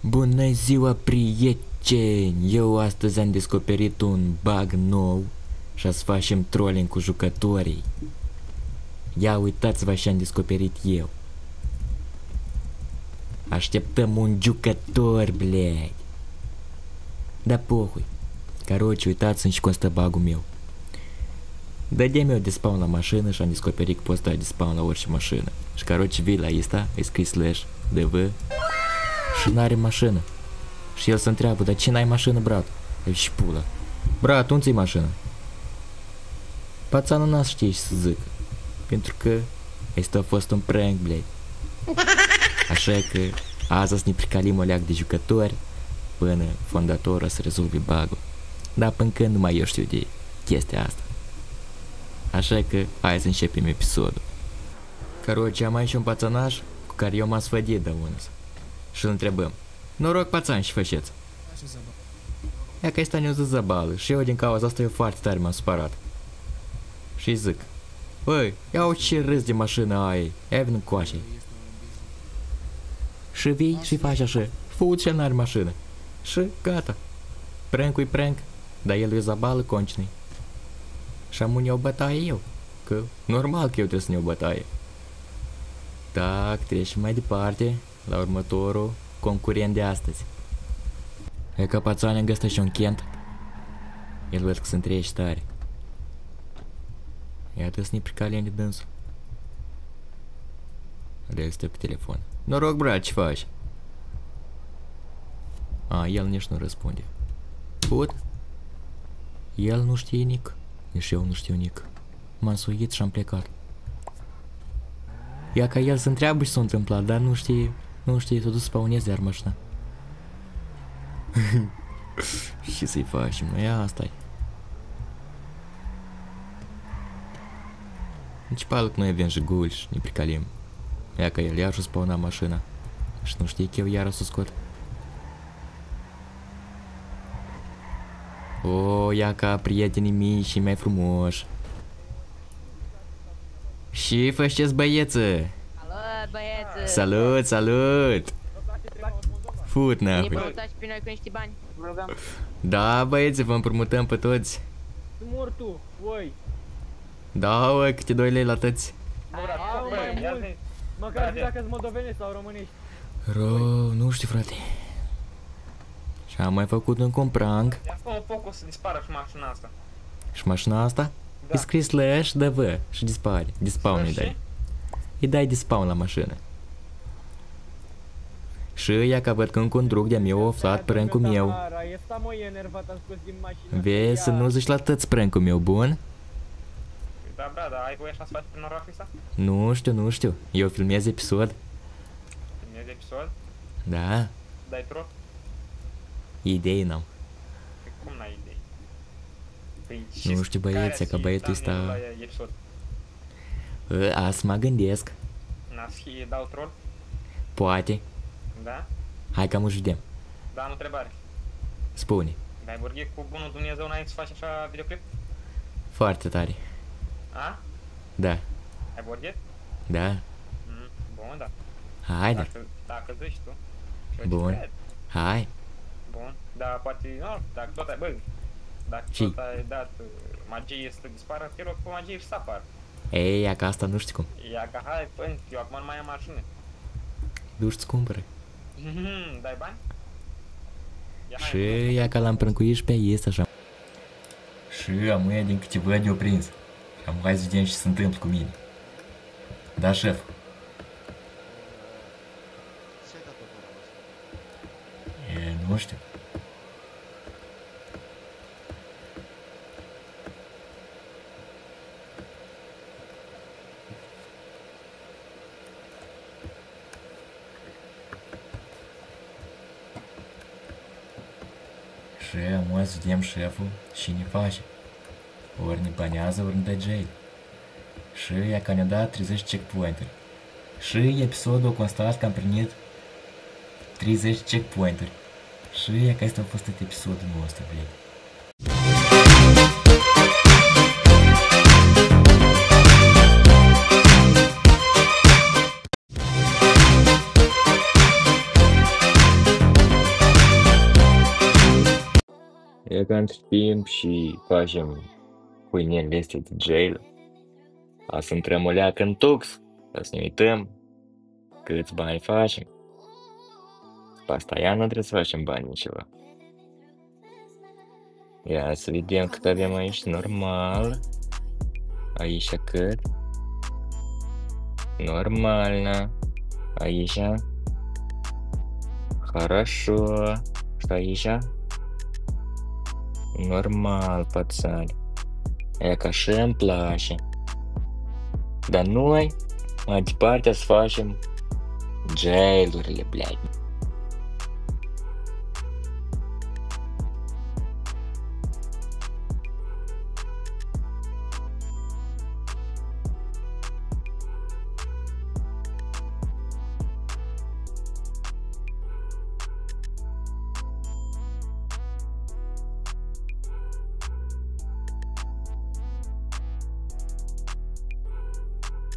Bună ziua, prieteni! Eu astăzi am descoperit un bug nou și să facem trolling cu jucătorii. Ia uitați-vă ce am descoperit eu. Așteptăm un jucător, blядь. Da pohui. Короче, uitați-mi și cum stă bug-ul meu. Dădeam eu de spawn la mașină și am descoperit că poți da de spawn la orice mașină. Și короче vii la asta, îi scrii slash dv și n-are mașină. Și el se întreabă, dar ce n-ai mașină, brat? Eu și pula. Brat, unde-ți mașină? Pațanul n-a știe ce să zic. Pentru că asta a fost un prank, blядь. Așa că azi să ne pricalim o leac de jucători până fondatorul să rezolve bug-ul. Dar până când nu mai eu știu de chestia asta. Așa că hai să începem episodul. Короче, am aici un pațanaș cu care eu m-am sfădit de unul. Și îl întrebăm. Noroc, pațan, și faceți? Ia că ăsta ne-o zis zăbală și eu din cauza asta eu foarte tare m-am supărat. Și zic, băi, ia uite ce râs de mașină aia, ia vină coașe. Și vii și faci așa, fut și n-are mașină. Și gata. Prank-ui prank, dar el e zăbală concinei. Și am unii o bătaie eu, că normal că eu trebuie să ne o bătaie. Tac, trecem mai departe la următorul concurent de astăzi. E că pațoane am găsit și un Kent. El văd că se întreiește tare. Iată să ne pricaliem de dânsul. El stă pe telefon. Noroc, brat, ce faci? A, el nici nu răspunde. Put? El nu știe nic. Nici eu nu știu nic. M-am suit și am plecat. Ia ca el se întreabă ce s-a întâmplat, dar nu știe s-a dus să spawneze iar mașina. Și să-i facem, nu? Ia asta-i. Nici pală că noi avem jiguli și ne pricalim. Ia ca el iar și-a spawnat mașina. Și nu știe că eu iară s-o scot. O, ia ca prietenii mei și mai frumoși. Și faceți băieță? Salut, băieță! Salut, salut! Fut, Ne nahui. împrumutați pe noi cu niște bani, vă rugăm. Da, băieți, vă împrumutăm pe toți. Tu mor tu, voi. Da, oi, câte 2 lei la tăți. Au mai mult. Măcar zi dacă-s moldoveni sau românești. Rău, nu știu, frate. Și am mai făcut încă un prank. Ia fă un focus să dispară și mașina asta. Și mașina asta? Da. Îi scrii slash dv și dispare. Despawn îi dai. Îi dai despawn la mașină. Și ia ca văd că încă un drug de-a meu a aflat prank-ul meu. E sta mă enervat, am scos din mașină. Vezi să nu zici la tăți prank-ul meu, bun? Da, bra, dar ai voie așa să faci prin orașul ăsta? Nu știu. Eu filmez episod. Filmezi episod? Da, Dai troll? idei n-am. Păi cum n-ai idei? Păi Nu știu, băiețe, că băietul ăsta... La episod. Asta mă gândesc. N-a să dau troll? Poate. Da? Hai că mă vedem. Da, am o întrebare. Spune. Ai vorbit cu bunul Dumnezeu înainte să faci așa videoclip? Foarte tare. A? Da, Ai vorbit? da. Bun, da. Haide. Dacă zici tu. Eu Bun. te cred. Hai. Bun. Dar poate, nu, dacă tot ai, bă, dacă Ce? tot ai dat magie să dispară, te rog cu magie și să apară. Ei, ia că asta nu știu cum. Ia că hai, până, eu acum nu mai am mașină. Du-și-ți cumpără. Dai bani? Ia, Și ia că l-am prâncuit și pe este așa. Și amuia din câte văd eu prins. Am hai să vedem ce se întâmplă cu mine. Da, șef. E, nu știu. Și am să vedem șeful și ne face. Ori ne banează, ori ne dă jail. Și ea că ne-a dat 30 checkpointeri. Și episodul a constat că am primit 30 checkpointeri. Și ea că asta a fost episodul nostru, blядь. E că între timp și facem pâinile astea de jail. A să intrăm o leacă în tux, să ne uităm câți bani facem. Pe asta ea nu trebuie să facem bani ceva. Ia să vedem cât avem aici, normal. Aici cât? Нормально. Aici? Хорошо. Что aici? Normal, пацани. E că așa îmi place. Dar noi, mai departe, să facem jail-urile, blядь.